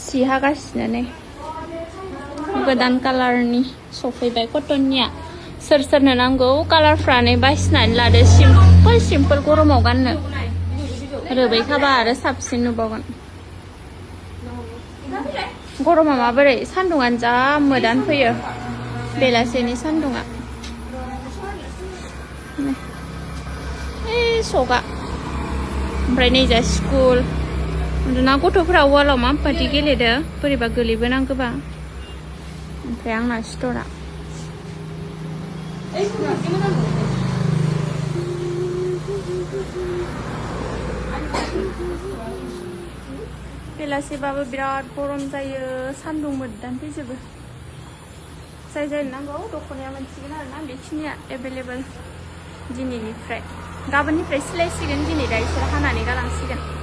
सि हागासिनो नै गोदान कालारनि सफैबाय कटननिया सोर सोरनो नांगौ कालारफ्रानो बासिनानै लादो सिम्पोल सिम्पोल गरमाव गाननो रोबै खाबा आरो साबसिन नुबावगोन गरमा माबोरै सान्दुङानो जा मोदान फैयो बेलासेनि सान्दुङा सगा ओमफ्राय नै जा स्कुल उन्दुना गथ'फोरा वालाव माबायदि गेलेदो बोरैबा गोलैबोनांगौबा ओमफ्राय आंना स्टरा बेलासेबाबो बिराद गरम जायो सान्दुं मोदान फैजोबो जाय जाय नांगौ दख'नाया मोनसिगोन आरोना बेखिनिया एभेलेबल दिनैनिफ्राय गाबोननिफ्राय सिलायसिगोन दिनै दा इसोर हानानै गालांसिगोन